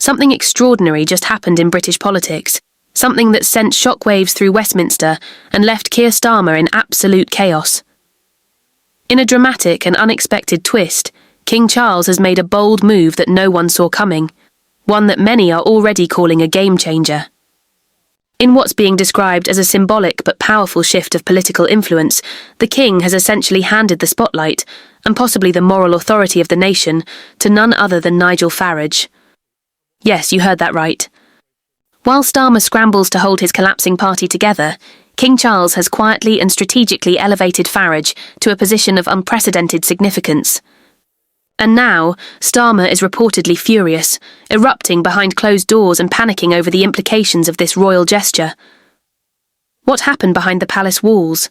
Something extraordinary just happened in British politics, something that sent shockwaves through Westminster and left Keir Starmer in absolute chaos. In a dramatic and unexpected twist, King Charles has made a bold move that no one saw coming, one that many are already calling a game-changer. In what's being described as a symbolic but powerful shift of political influence, the king has essentially handed the spotlight, and possibly the moral authority of the nation, to none other than Nigel Farage. Yes, you heard that right. While Starmer scrambles to hold his collapsing party together, King Charles has quietly and strategically elevated Farage to a position of unprecedented significance. And now, Starmer is reportedly furious, erupting behind closed doors and panicking over the implications of this royal gesture. What happened behind the palace walls?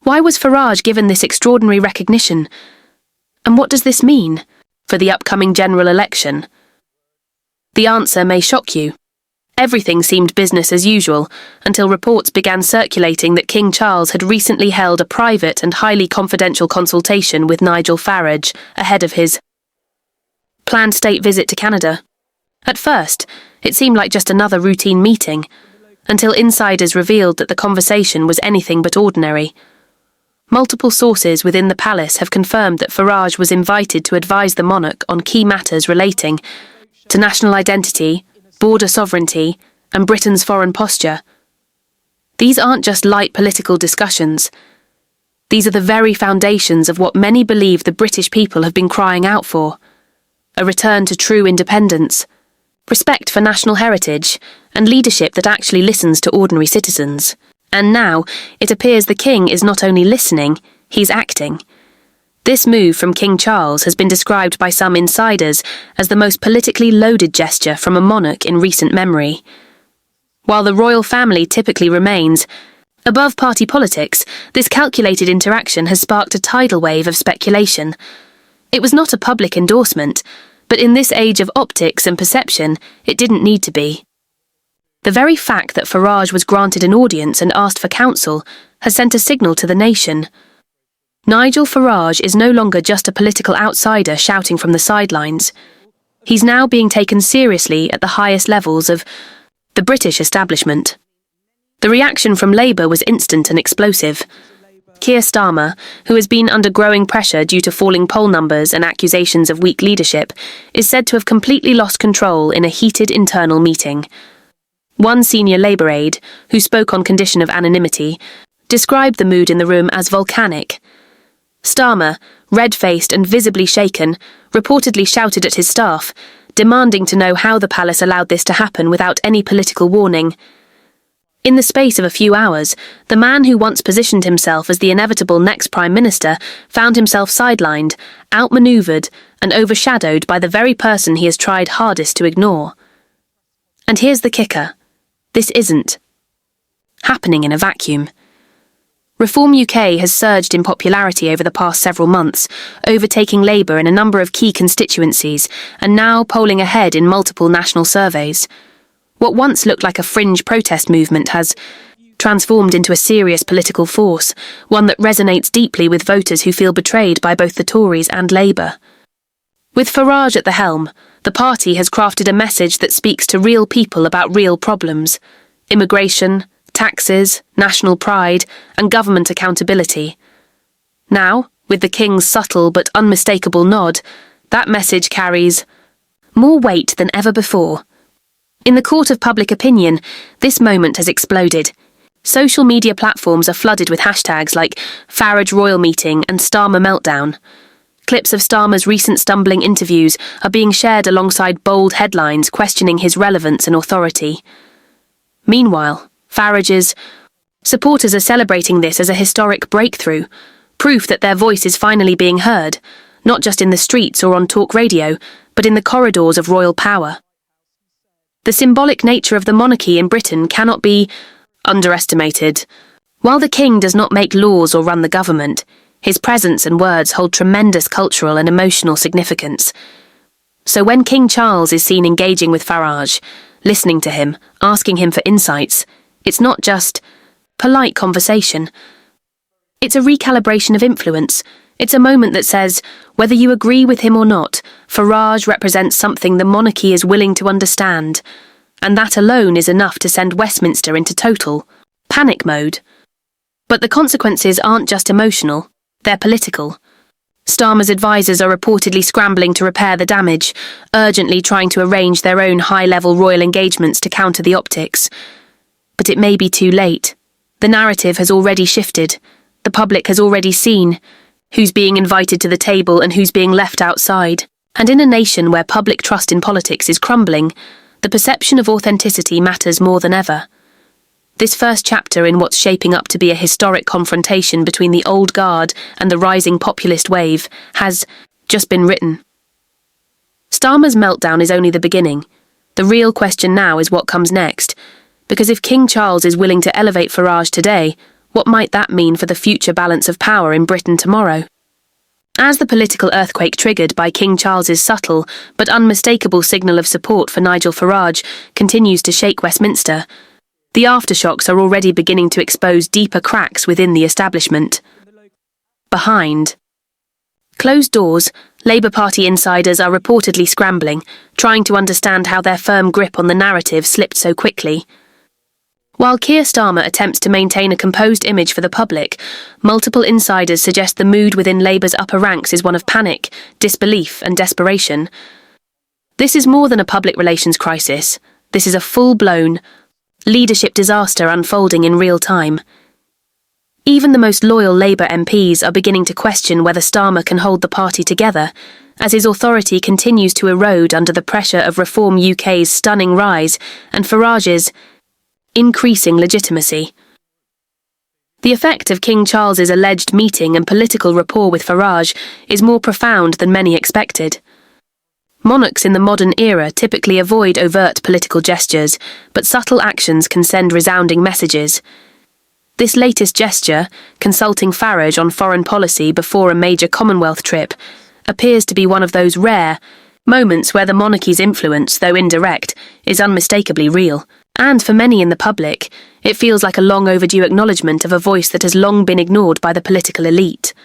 Why was Farage given this extraordinary recognition? And what does this mean for the upcoming general election? The answer may shock you. Everything seemed business as usual until reports began circulating that King Charles had recently held a private and highly confidential consultation with Nigel Farage ahead of his planned state visit to Canada. At first, it seemed like just another routine meeting, until insiders revealed that the conversation was anything but ordinary. Multiple sources within the palace have confirmed that Farage was invited to advise the monarch on key matters relating to national identity, border sovereignty, and Britain's foreign posture. These aren't just light political discussions. These are the very foundations of what many believe the British people have been crying out for: a return to true independence, respect for national heritage, and leadership that actually listens to ordinary citizens. And now, it appears the king is not only listening, he's acting. This move from King Charles has been described by some insiders as the most politically loaded gesture from a monarch in recent memory. While the royal family typically remains above party politics, this calculated interaction has sparked a tidal wave of speculation. It was not a public endorsement, but in this age of optics and perception, it didn't need to be. The very fact that Farage was granted an audience and asked for counsel has sent a signal to the nation. Nigel Farage is no longer just a political outsider shouting from the sidelines. He's now being taken seriously at the highest levels of the British establishment. The reaction from Labour was instant and explosive. Keir Starmer, who has been under growing pressure due to falling poll numbers and accusations of weak leadership, is said to have completely lost control in a heated internal meeting. One senior Labour aide, who spoke on condition of anonymity, described the mood in the room as volcanic. Starmer, red-faced and visibly shaken, reportedly shouted at his staff, demanding to know how the palace allowed this to happen without any political warning. In the space of a few hours, the man who once positioned himself as the inevitable next Prime Minister found himself sidelined, outmanoeuvred, and overshadowed by the very person he has tried hardest to ignore. And here's the kicker: this isn't happening in a vacuum. Reform UK has surged in popularity over the past several months, overtaking Labour in a number of key constituencies and now polling ahead in multiple national surveys. What once looked like a fringe protest movement has transformed into a serious political force, one that resonates deeply with voters who feel betrayed by both the Tories and Labour. With Farage at the helm, the party has crafted a message that speaks to real people about real problems: immigration, taxes, national pride, and government accountability. Now, with the King's subtle but unmistakable nod, that message carries more weight than ever before. In the court of public opinion, this moment has exploded. Social media platforms are flooded with hashtags like Farage Royal Meeting and Starmer Meltdown. Clips of Starmer's recent stumbling interviews are being shared alongside bold headlines questioning his relevance and authority. Meanwhile, Farage's supporters are celebrating this as a historic breakthrough, proof that their voice is finally being heard, not just in the streets or on talk radio, but in the corridors of royal power. The symbolic nature of the monarchy in Britain cannot be underestimated. While the king does not make laws or run the government, his presence and words hold tremendous cultural and emotional significance. So when King Charles is seen engaging with Farage, listening to him, asking him for insights, it's not just polite conversation. It's a recalibration of influence. It's a moment that says, whether you agree with him or not, Farage represents something the monarchy is willing to understand, and that alone is enough to send Westminster into total panic mode. But the consequences aren't just emotional, they're political. Starmer's advisers are reportedly scrambling to repair the damage, urgently trying to arrange their own high-level royal engagements to counter the optics. But it may be too late. The narrative has already shifted. The public has already seen who's being invited to the table and who's being left outside. And in a nation where public trust in politics is crumbling, the perception of authenticity matters more than ever. This first chapter in what's shaping up to be a historic confrontation between the old guard and the rising populist wave has just been written. Starmer's meltdown is only the beginning. The real question now is what comes next, because if King Charles is willing to elevate Farage today, what might that mean for the future balance of power in Britain tomorrow? As the political earthquake triggered by King Charles's subtle but unmistakable signal of support for Nigel Farage continues to shake Westminster, the aftershocks are already beginning to expose deeper cracks within the establishment. Behind closed doors, Labour Party insiders are reportedly scrambling, trying to understand how their firm grip on the narrative slipped so quickly. While Keir Starmer attempts to maintain a composed image for the public, multiple insiders suggest the mood within Labour's upper ranks is one of panic, disbelief and desperation. This is more than a public relations crisis. This is a full-blown leadership disaster unfolding in real time. Even the most loyal Labour MPs are beginning to question whether Starmer can hold the party together, as his authority continues to erode under the pressure of Reform UK's stunning rise and Farage's increasing legitimacy. The effect of King Charles's alleged meeting and political rapport with Farage is more profound than many expected. Monarchs in the modern era typically avoid overt political gestures, but subtle actions can send resounding messages. This latest gesture, consulting Farage on foreign policy before a major Commonwealth trip, appears to be one of those rare moments where the monarchy's influence, though indirect, is unmistakably real. And for many in the public, it feels like a long overdue acknowledgement of a voice that has long been ignored by the political elite.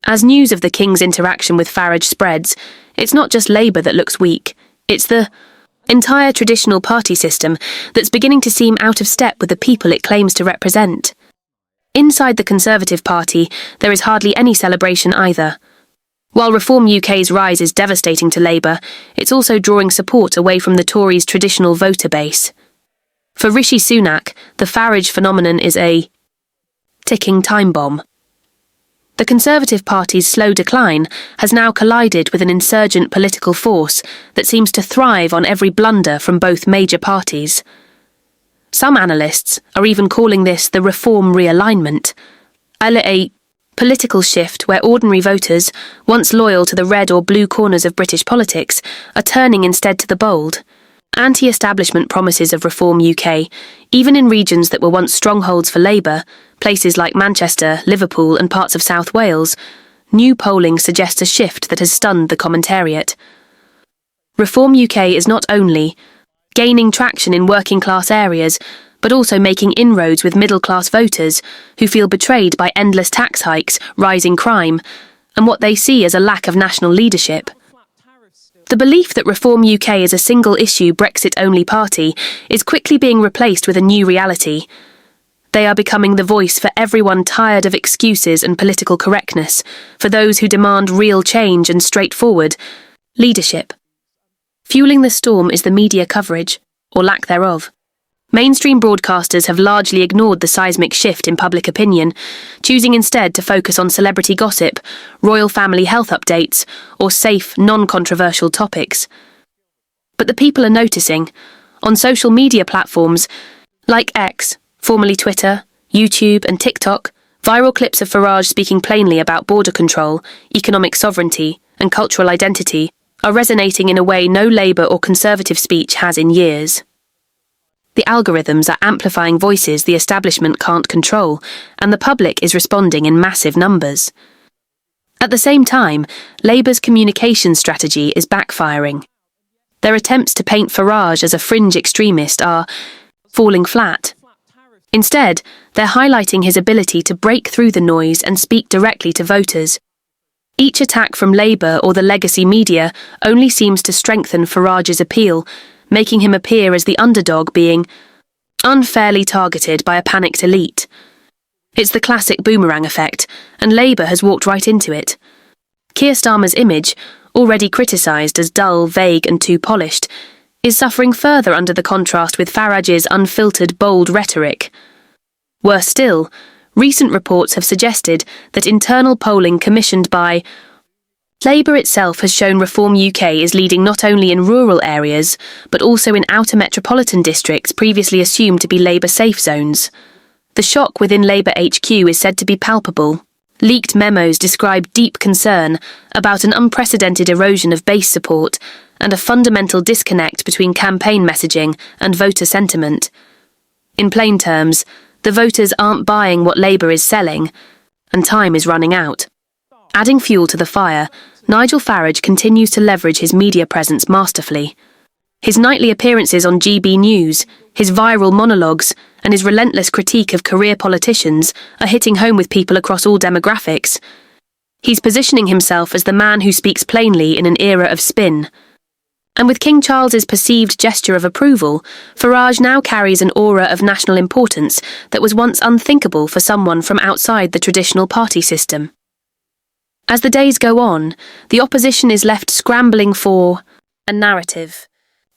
As news of the King's interaction with Farage spreads, it's not just Labour that looks weak, it's the entire traditional party system that's beginning to seem out of step with the people it claims to represent. Inside the Conservative Party, there is hardly any celebration either. While Reform UK's rise is devastating to Labour, it's also drawing support away from the Tories' traditional voter base. For Rishi Sunak, the Farage phenomenon is a ticking time bomb. The Conservative Party's slow decline has now collided with an insurgent political force that seems to thrive on every blunder from both major parties. Some analysts are even calling this the reform realignment, a political shift where ordinary voters, once loyal to the red or blue corners of British politics, are turning instead to the bold, anti-establishment promises of Reform UK, even in regions that were once strongholds for Labour, places like Manchester, Liverpool and parts of South Wales. New polling suggests a shift that has stunned the commentariat. Reform UK is not only gaining traction in working-class areas, but also making inroads with middle-class voters who feel betrayed by endless tax hikes, rising crime, and what they see as a lack of national leadership. The belief that Reform UK is a single-issue Brexit-only party is quickly being replaced with a new reality. They are becoming the voice for everyone tired of excuses and political correctness, for those who demand real change and straightforward leadership. Fueling the storm is the media coverage, or lack thereof. Mainstream broadcasters have largely ignored the seismic shift in public opinion, choosing instead to focus on celebrity gossip, royal family health updates, or safe, non-controversial topics. But the people are noticing. On social media platforms like X, formerly Twitter, YouTube and TikTok, viral clips of Farage speaking plainly about border control, economic sovereignty and cultural identity are resonating in a way no Labour or Conservative speech has in years. The algorithms are amplifying voices the establishment can't control, and the public is responding in massive numbers. At the same time, Labour's communication strategy is backfiring. Their attempts to paint Farage as a fringe extremist are falling flat. Instead, they're highlighting his ability to break through the noise and speak directly to voters. Each attack from Labour or the legacy media only seems to strengthen Farage's appeal, making him appear as the underdog being unfairly targeted by a panicked elite. It's the classic boomerang effect, and Labour has walked right into it. Keir Starmer's image, already criticised as dull, vague and too polished, is suffering further under the contrast with Farage's unfiltered, bold rhetoric. Worse still, recent reports have suggested that internal polling commissioned by Labour itself has shown Reform UK is leading not only in rural areas, but also in outer metropolitan districts previously assumed to be Labour safe zones. The shock within Labour HQ is said to be palpable. Leaked memos describe deep concern about an unprecedented erosion of base support and a fundamental disconnect between campaign messaging and voter sentiment. In plain terms, the voters aren't buying what Labour is selling, and time is running out. Adding fuel to the fire, Nigel Farage continues to leverage his media presence masterfully. His nightly appearances on GB News, his viral monologues, and his relentless critique of career politicians are hitting home with people across all demographics. He's positioning himself as the man who speaks plainly in an era of spin. And with King Charles's perceived gesture of approval, Farage now carries an aura of national importance that was once unthinkable for someone from outside the traditional party system. As the days go on, the opposition is left scrambling for a narrative.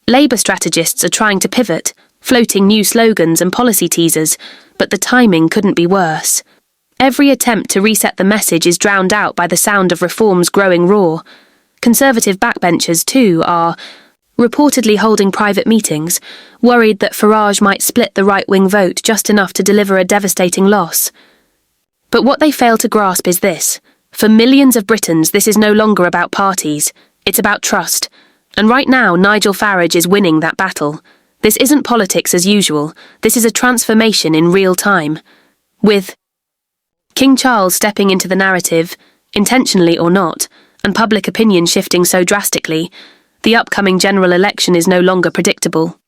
Labour strategists are trying to pivot, floating new slogans and policy teasers, but the timing couldn't be worse. Every attempt to reset the message is drowned out by the sound of reform's growing roar. Conservative backbenchers, too, are reportedly holding private meetings, worried that Farage might split the right-wing vote just enough to deliver a devastating loss. But what they fail to grasp is this. For millions of Britons, this is no longer about parties. It's about trust. And right now, Nigel Farage is winning that battle. This isn't politics as usual. This is a transformation in real time. With King Charles stepping into the narrative, intentionally or not, and public opinion shifting so drastically, the upcoming general election is no longer predictable.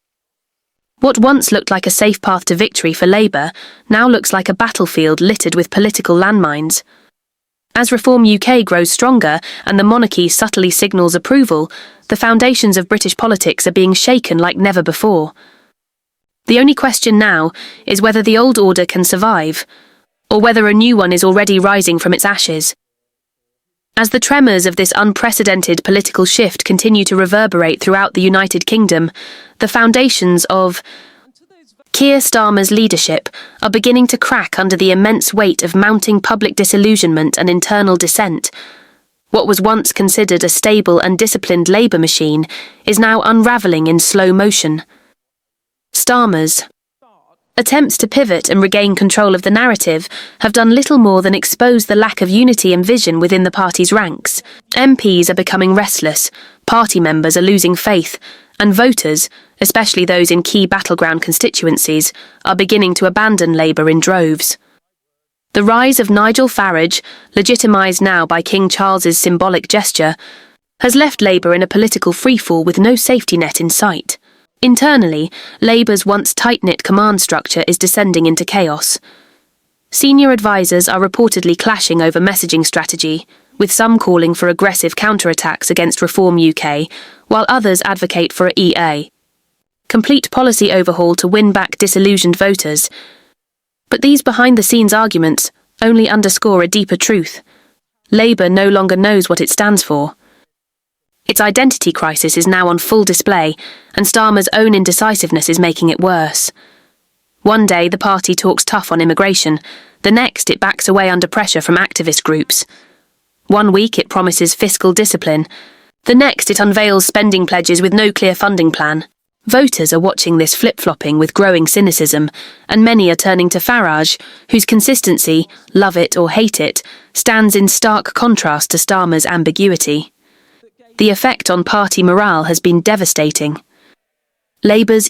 What once looked like a safe path to victory for Labour now looks like a battlefield littered with political landmines. As Reform UK grows stronger and the monarchy subtly signals approval, the foundations of British politics are being shaken like never before. The only question now is whether the old order can survive, or whether a new one is already rising from its ashes. As the tremors of this unprecedented political shift continue to reverberate throughout the United Kingdom, the foundations of Keir Starmer's leadership are beginning to crack under the immense weight of mounting public disillusionment and internal dissent. What was once considered a stable and disciplined Labour machine is now unravelling in slow motion. Starmer's attempts to pivot and regain control of the narrative have done little more than expose the lack of unity and vision within the party's ranks. MPs are becoming restless, party members are losing faith, and voters, especially those in key battleground constituencies, are beginning to abandon Labour in droves. The rise of Nigel Farage, legitimised now by King Charles's symbolic gesture, has left Labour in a political freefall with no safety net in sight. Internally, Labour's once tight-knit command structure is descending into chaos. Senior advisers are reportedly clashing over messaging strategy, with some calling for aggressive counterattacks against Reform UK, while others advocate for a EA. Complete policy overhaul to win back disillusioned voters. But these behind-the-scenes arguments only underscore a deeper truth. Labour no longer knows what it stands for. Its identity crisis is now on full display, and Starmer's own indecisiveness is making it worse. One day the party talks tough on immigration, the next it backs away under pressure from activist groups. One week it promises fiscal discipline, the next it unveils spending pledges with no clear funding plan. Voters are watching this flip-flopping with growing cynicism, and many are turning to Farage, whose consistency, love it or hate it, stands in stark contrast to Starmer's ambiguity. The effect on party morale has been devastating. Labour's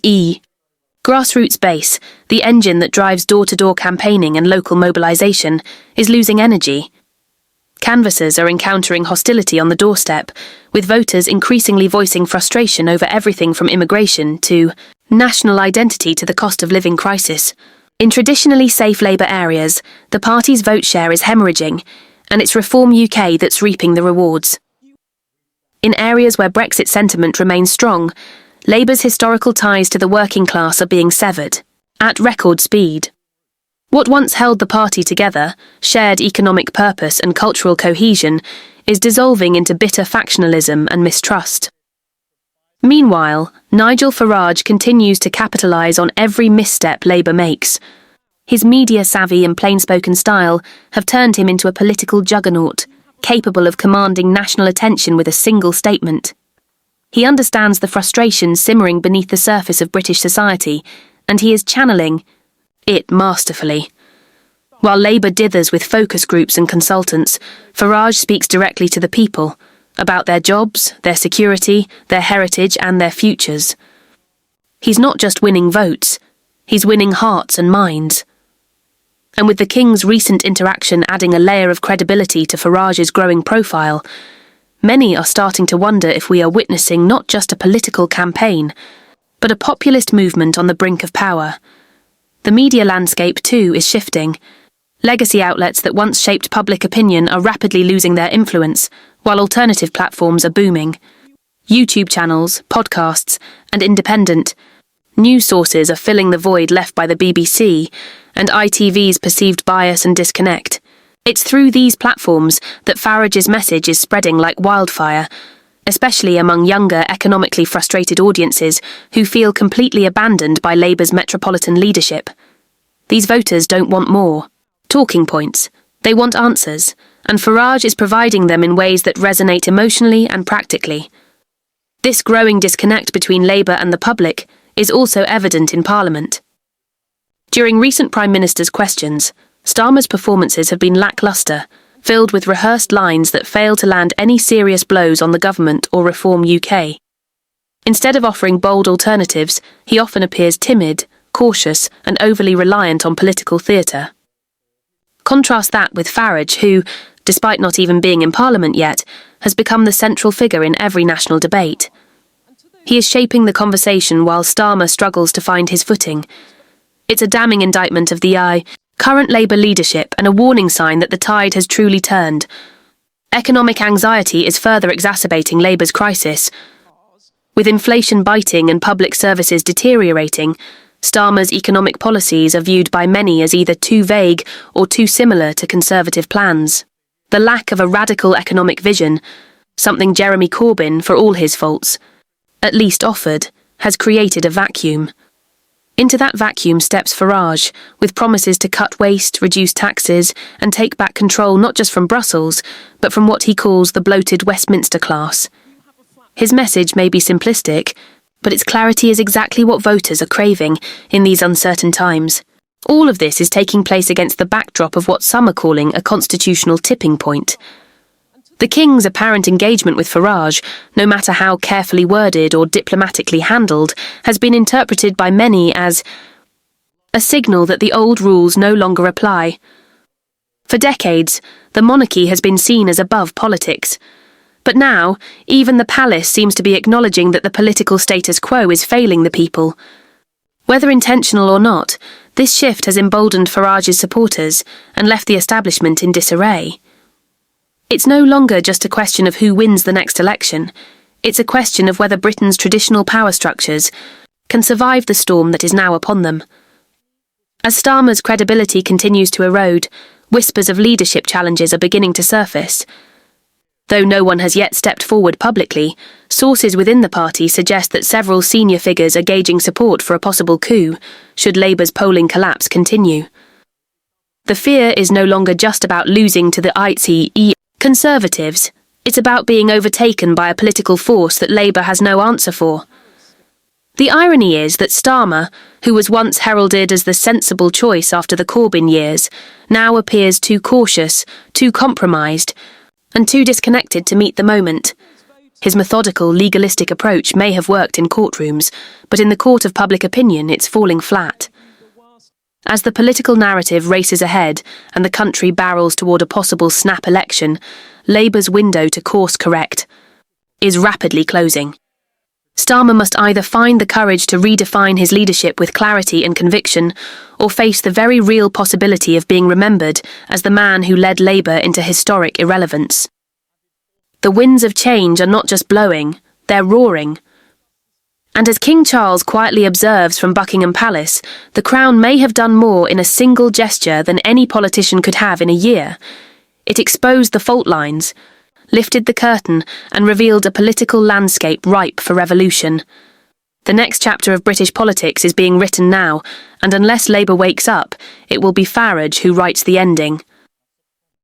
grassroots base, the engine that drives door-to-door campaigning and local mobilisation, is losing energy. Canvassers are encountering hostility on the doorstep, with voters increasingly voicing frustration over everything from immigration to national identity to the cost of living crisis. In traditionally safe Labour areas, the party's vote share is hemorrhaging, and it's Reform UK that's reaping the rewards. In areas where Brexit sentiment remains strong, Labour's historical ties to the working class are being severed, at record speed. What once held the party together, shared economic purpose and cultural cohesion, is dissolving into bitter factionalism and mistrust. Meanwhile, Nigel Farage continues to capitalise on every misstep Labour makes. His media-savvy and plain-spoken style have turned him into a political juggernaut, capable of commanding national attention with a single statement. He understands the frustration simmering beneath the surface of British society, and he is channeling it masterfully. While Labour dithers with focus groups and consultants, Farage speaks directly to the people, about their jobs, their security, their heritage and their futures. He's not just winning votes, he's winning hearts and minds. And with the King's recent interaction adding a layer of credibility to Farage's growing profile, many are starting to wonder if we are witnessing not just a political campaign, but a populist movement on the brink of power. The media landscape, too, is shifting. Legacy outlets that once shaped public opinion are rapidly losing their influence, while alternative platforms are booming. YouTube channels, podcasts, and independent news sources are filling the void left by the BBC and ITV's perceived bias and disconnect. It's through these platforms that Farage's message is spreading like wildfire, especially among younger, economically frustrated audiences who feel completely abandoned by Labour's metropolitan leadership. These voters don't want more talking points. They want answers, and Farage is providing them in ways that resonate emotionally and practically. This growing disconnect between Labour and the public is also evident in Parliament. During recent Prime Minister's questions, Starmer's performances have been lacklustre, filled with rehearsed lines that fail to land any serious blows on the government or Reform UK. Instead of offering bold alternatives, he often appears timid, cautious, and overly reliant on political theatre. Contrast that with Farage, who, despite not even being in Parliament yet, has become the central figure in every national debate. He is shaping the conversation while Starmer struggles to find his footing. It's a damning indictment of the current Labour leadership and a warning sign that the tide has truly turned. Economic anxiety is further exacerbating Labour's crisis. With inflation biting and public services deteriorating, Starmer's economic policies are viewed by many as either too vague or too similar to Conservative plans. The lack of a radical economic vision, something Jeremy Corbyn, for all his faults, at least offered, has created a vacuum. Into that vacuum steps Farage, with promises to cut waste, reduce taxes, and take back control not just from Brussels, but from what he calls the bloated Westminster class. His message may be simplistic, but its clarity is exactly what voters are craving in these uncertain times. All of this is taking place against the backdrop of what some are calling a constitutional tipping point. The King's apparent engagement with Farage, no matter how carefully worded or diplomatically handled, has been interpreted by many as a signal that the old rules no longer apply. For decades, the monarchy has been seen as above politics. But now, even the palace seems to be acknowledging that the political status quo is failing the people. Whether intentional or not, this shift has emboldened Farage's supporters and left the establishment in disarray. It's no longer just a question of who wins the next election. It's a question of whether Britain's traditional power structures can survive the storm that is now upon them. As Starmer's credibility continues to erode, whispers of leadership challenges are beginning to surface. Though no one has yet stepped forward publicly, sources within the party suggest that several senior figures are gauging support for a possible coup, should Labour's polling collapse continue. The fear is no longer just about losing to the ITE Conservatives. It's about being overtaken by a political force that Labour has no answer for. The irony is that Starmer, who was once heralded as the sensible choice after the Corbyn years, now appears too cautious, too compromised, and too disconnected to meet the moment. His methodical, legalistic approach may have worked in courtrooms, but in the court of public opinion it's falling flat. As the political narrative races ahead and the country barrels toward a possible snap election, Labour's window to course correct is rapidly closing. Starmer must either find the courage to redefine his leadership with clarity and conviction, or face the very real possibility of being remembered as the man who led Labour into historic irrelevance. The winds of change are not just blowing, they're roaring. And as King Charles quietly observes from Buckingham Palace, the Crown may have done more in a single gesture than any politician could have in a year. It exposed the fault lines, lifted the curtain, and revealed a political landscape ripe for revolution. The next chapter of British politics is being written now, and unless Labour wakes up, it will be Farage who writes the ending.